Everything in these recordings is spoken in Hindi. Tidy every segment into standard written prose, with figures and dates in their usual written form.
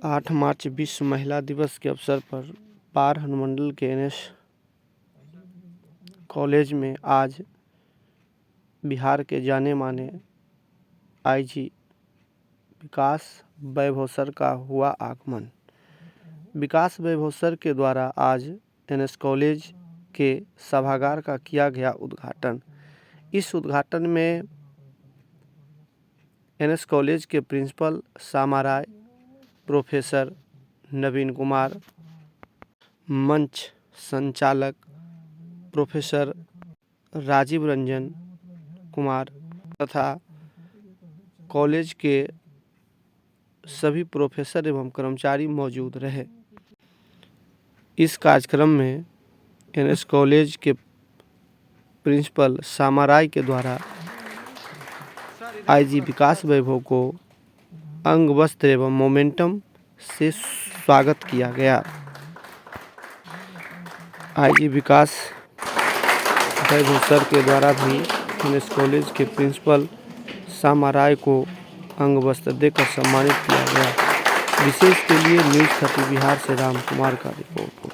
8 मार्च विश्व महिला दिवस के अवसर पर पार अनुमंडल के एनएस कॉलेज में आज बिहार के जाने माने आईजी विकास वैभव सर का हुआ आगमन। विकास वैभव सर के द्वारा आज एनएस कॉलेज के सभागार का किया गया उद्घाटन। इस उद्घाटन में एनएस कॉलेज के प्रिंसिपल श्यामा राय, प्रोफेसर नवीन कुमार, मंच संचालक प्रोफेसर राजीव रंजन कुमार तथा कॉलेज के सभी प्रोफेसर एवं कर्मचारी मौजूद रहे। इस कार्यक्रम में एनएस कॉलेज के प्रिंसिपल श्यामा राय के द्वारा आईजी विकास वैभव को अंग वस्त्र एवं मोमेंटम से स्वागत किया गया। आईजी विकास वैभव सर के द्वारा भी एनएस कॉलेज के प्रिंसिपल श्यामा राय को अंग वस्त्र देकर सम्मानित किया गया। विशेष के लिए न्यूज़ 30 बिहार से राम कुमार का रिपोर्ट।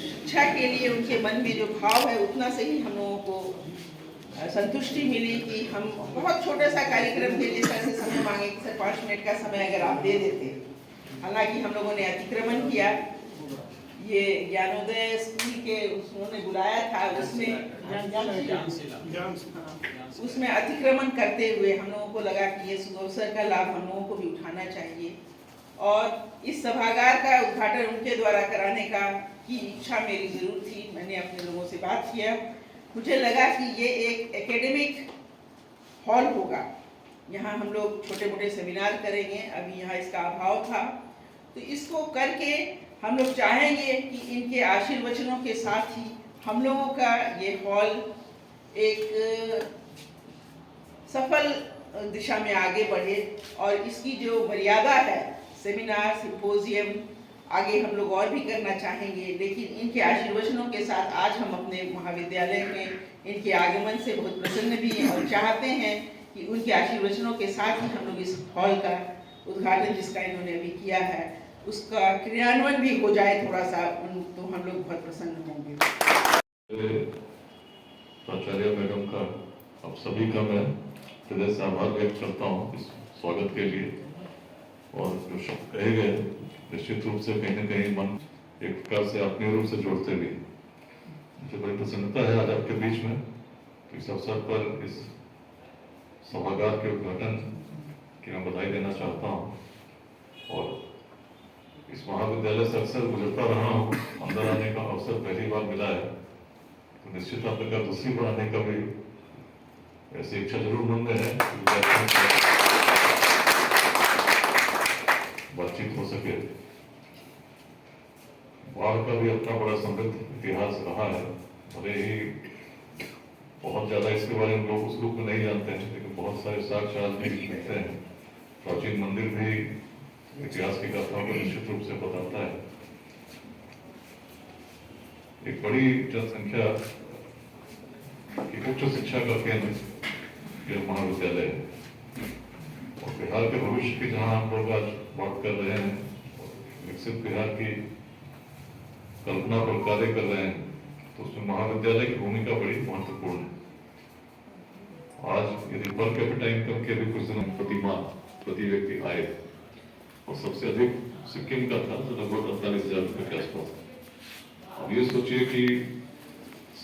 शिक्षा के लिए उनके मन में जो भाव है उतना से ही हम लोगों को संतुष्टि मिली कि हम बहुत छोटा सा कार्यक्रम के लिए सर से समय मांगे कि सर 5 मिनट का समय अगर आप दे देते। हालांकि हम लोगों ने अतिक्रमण किया, ये ज्ञानोदय स्कूल के उन्होंने बुलाया था, उसमें अतिक्रमण करते हुए हम लोगों को लगा कि ये सुअवसर का लाभ हम लोगों को भी उठाना चाहिए और इस सभागार का उद्घाटन उनके द्वारा कराने की इच्छा मेरी जरूर थी। मैंने अपने लोगों से बात किया, मुझे लगा कि ये एक एकेडमिक हॉल होगा, यहाँ हम लोग छोटे मोटे सेमिनार करेंगे। अभी यहाँ इसका अभाव था, तो इसको करके हम लोग चाहेंगे कि इनके आशीर्वचनों के साथ ही हम लोगों का ये हॉल एक सफल दिशा में आगे बढ़े और इसकी जो मर्यादा है, सेमिनार सिंपोजियम आगे हम लोग और भी करना चाहेंगे। लेकिन इनके आशीर्वचनों के साथ आज हम अपने महाविद्यालय में इनके आगमन से बहुत प्रसन्न भी हैं और चाहते हैं कि उनके आशीर्वचनों के साथ ही हम लोग इस हॉल का उद्घाटन जिसका इन्होंने अभी किया है उसका क्रियान्वयन भी हो जाए थोड़ा सा, तो हम लोग बहुत प्रसन्न होंगे। प्राचार्य मैडम का आप सभी का मैं हृदय से आभार व्यक्त करता हूँ इस स्वागत के लिए। और जो शब्द कहे गए निश्चित रूप से कहीं न कहीं मन एक प्रकार से आत्मीय रूप से जोड़ते भी। मुझे बड़ी प्रसन्नता है आज आपके बीच में इस अवसर पर इस सभागार के उद्घाटन की मैं बधाई देना चाहता हूँ। और इस महाविद्यालय से अक्सर गुजरता रहा हूँ, अंदर आने का अवसर पहली बार मिला है, तो निश्चित आपका दूसरी बार आने का भी ऐसी इच्छा जरूर मन में है, बातचीत हो सके। बाढ़ का भी अपना बड़ा समृद्ध इतिहास रहा है, भले ही बहुत ज्यादा इसके बारे में लोग उस रूप में नहीं जानते हैं, लेकिन बहुत सारे साक्ष्य भी मिलते हैं। प्राचीन मंदिर भी इतिहास की गाथाओं को निश्चित रूप से बताता है। एक बड़ी जनसंख्या की उच्च शिक्षा का केंद्र यह महाविद्यालय है और बिहार के भविष्य की जहां हम लोग आज बात कर रहे हैं, विकसित बिहार की कल्पना पर कार्य कर रहे हैं, तो उसमें महाविद्यालय की भूमिका बड़ी महत्वपूर्ण है। आज यदि पर कैपिटा इनकम के भी कुछ दिनों प्रति व्यक्ति आए और सबसे अधिक सिक्किम का था, तो लगभग 48,000 रुपये के आसपास। अब ये सोचिए कि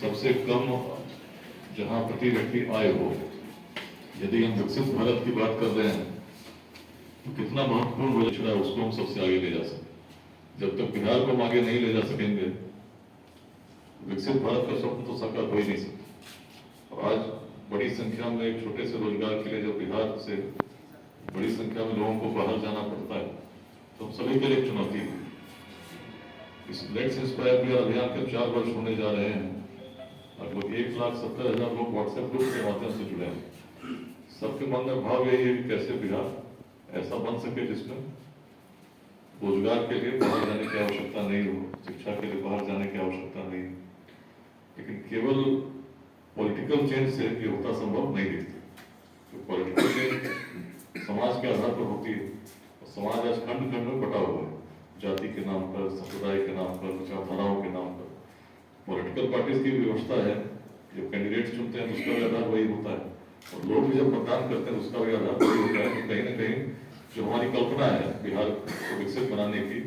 सबसे कम जहां प्रति व्यक्ति आय हो, यदि हम विकसित भारत की बात कर रहे हैं तो कितना महत्वपूर्ण हो है उसको हम सबसे आगे ले जा सकते। जब तक बिहार को हम आगे नहीं ले जा सकेंगे, विकसित भारत का स्वप्न तो साकार हो ही नहीं सकता। और आज बड़ी संख्या में एक छोटे से रोजगार के लिए जब बिहार से बड़ी संख्या में लोगों को बाहर जाना पड़ता है, तो हम सभी के लिए चुनौती है। इस लेट्स इंस्पायर बिहार अभियान के 4 वर्ष होने जा रहे हैं। लगभग 1,70,000 लोग व्हाट्सएप ग्रुप के माध्यम से जुड़े हैं। सबके मन में भाव यही है कि कैसे बिहार ऐसा बन सके जिसमें रोजगार के लिए बाहर जाने की आवश्यकता नहीं हो, शिक्षा के लिए बाहर जाने की आवश्यकता नहीं हो। लेकिन केवल पॉलिटिकल चेंज से ये होता संभव नहीं दिखती। समाज आज खंड खंड में बटा हुआ है, जाति के नाम पर, संप्रदाय के नाम पर, विचारधाराओं के नाम पर। पॉलिटिकल पार्टीज की व्यवस्था है, जो कैंडिडेट चुनते हैं उसका भी आधार वही होता है, और लोग भी जब मतदान करते हैं उसका भी आधार वही होता है। तो कहीं ना कहीं जो हमारी कल्पना है बिहार को विकसित बनाने की,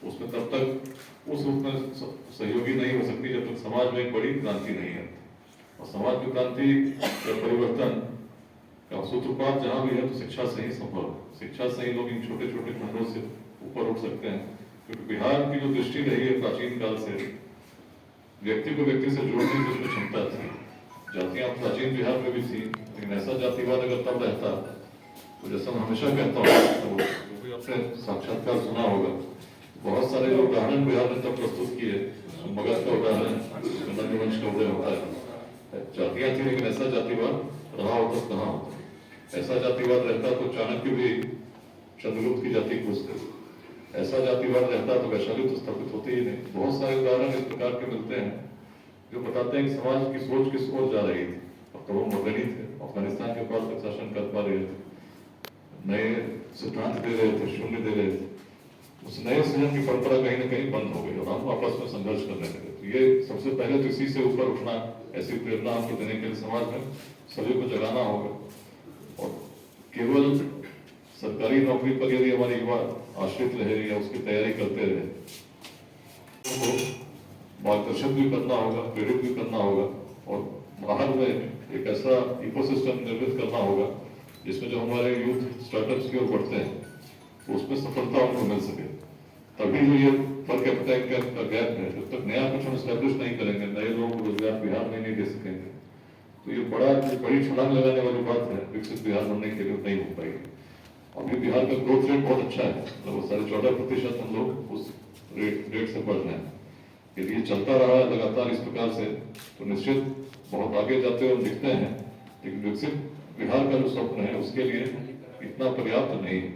उसमें तब तक उस रूप में सहयोगी नहीं हो सकती जब तक समाज में एक बड़ी क्रांति नहीं है। और समाज की क्रांति या परिवर्तन का सूत्रपात जहाँ भी है तो शिक्षा से ही संभव है। शिक्षा से ही लोग इन छोटे छोटे खंडों से ऊपर उठ सकते हैं, क्योंकि बिहार की जो दृष्टि रही है प्राचीन काल से, व्यक्ति को व्यक्ति से जोड़ने की उसमें क्षमता थी। जातियां प्राचीन बिहार में भी थी, लेकिन ऐसा जातिवाद अगर तब रहता तो जैसा मैं हमेशा कहता हूँ, तो जो भी आपने साक्षात्कार सुना होगा, बहुत सारे जो उदाहरण बिहार ने तब प्रस्तुत किए, मगध का उदाहरण, नंदवंश का उदय होता है। जातियां थी लेकिन ऐसा जातिवाद रहा होता कहाँ होता। ऐसा जातिवाद रहता तो चाणक्य भी चंद्रगुप्त की जाति पूछते, ऐसा जातिवाद रहता तो वैशाली तो स्थापित होते ही नहीं। बहुत सारे उदाहरण इस प्रकार के मिलते हैं जो बताते हैं कि समाज की सोच किस ओर जा रही थी। अब तो वो मदनी थे, अफगानिस्तान के पास तक शासन कर पा रहे थे, नए सिद्धांत दे रहे थे, शून्य दे रहे थे। उस नए सृजन की परंपरा कहीं ना कहीं बंद हो गई और हम आपस में संघर्ष करने लगे। तो ये सबसे पहले तो इसी से ऊपर उठना, ऐसी प्रेरणा हमको देने के लिए समाज में सभी को जगाना होगा। और केवल सरकारी नौकरी पर यदि हमारे युवा आश्रित रहे या उसकी तैयारी करते रहे, तो मार्गदर्शन भी करना होगा, प्रेरित भी करना होगा, और बाहर में एक ऐसा इकोसिस्टम निर्मित करना होगा जिसमें जो हमारे यूथ स्टार्टअप्स की ओर बढ़ते हैं तो उसमें सफलता उनको मिल सके। तभी जो ये पर कैपिटा इनकम का गैप है, जब तक नया कुछ हम एस्टेब्लिश नहीं करेंगे, नए लोगों को रोजगार बिहार में नहीं दे सकेंगे, तो ये बड़ी छलांग लगाने वाली बात है, विकसित बिहार बनने के लिए नहीं हो पाएगी। अभी बिहार का ग्रोथ रेट बहुत अच्छा है, लगभग 14.5% हम लोग उस रेट से बढ़ रहे हैं। यदि ये चलता रहा लगातार इस प्रकार से तो निश्चित बहुत आगे जाते हुए दिखते हैं, लेकिन विकसित बिहार का जो स्वप्न है उसके लिए इतना पर्याप्त नहीं है।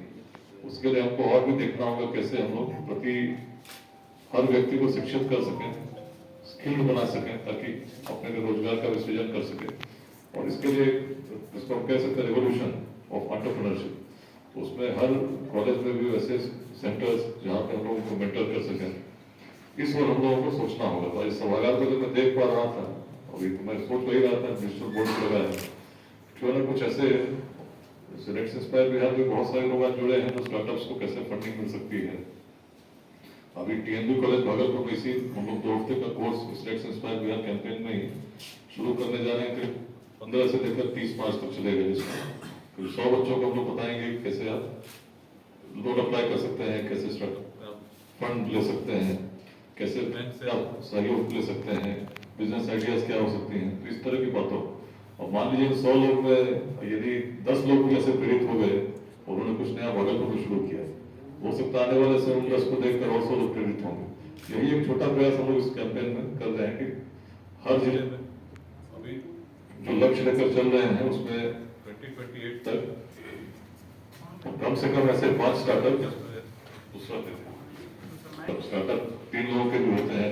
उसके लिए हमको और भी देखना होगा कैसे हम लोग हर व्यक्ति को शिक्षित कर सकें, स्किल्ड बना सकें, ताकि अपने लिए रोजगार का भी सृजन कर सके। और इसके लिए इसको हम कह सकते हैं रिवोल्यूशन ऑफ एंटरप्रेन्योरशिप। तो उसमें हर कॉलेज में भी वैसे सेंटर्स जहाँ पे हम लोगों को मेंटर कर सकें, इस ओर हम लोगों को सोचना होगा। तो इस सभागार को जब मैं देख पा रहा था, अभी तो मैं सोच वही रहा था, डिजिटल बोर्ड लगा है, क्यों ना कुछ ऐसे लेट्स इंस्पायर बिहार में बहुत सारे लोग आज जुड़े हैं, तो स्टार्टअप्स को कैसे फंडिंग मिल सकती है। अभी टीएनबी कॉलेज भागलपुर में इसी हम लोग 2 हफ्ते का course let's inspire Bihar campaign में ही शुरू करने जा रहे हैं, फिर 15 से लेकर 30 मार्च तक चलेगा। जिसमें फिर 100 बच्चों को हम लोग बताएंगे कैसे आप लोन अप्लाई कर सकते हैं, कैसे फंड ले सकते हैं, कैसे बैंक से आप सहयोग ले सकते हैं, बिजनेस आइडियाज क्या हो सकती हैं। तो इस तरह की बातों, और मान लीजिए 100 लोग में यदि 10 लोग भी ऐसे प्रेरित हो गए, उन्होंने कुछ नया भागलपुर में शुरू किया, हो सकता है आने वाले से उन 10 को देखकर और 100 लोग प्रेरित होंगे। यही एक छोटा प्रयास हम लोग इस कैंपेन में कर रहे हैं कि हर जिले में अभी जो लक्ष्य लेकर चल रहे हैं उसमें 2028 तक कम से कम ऐसे 5 स्टार्टअप, दूसरा स्टार्टअप 3 लोगों के भी होते हैं।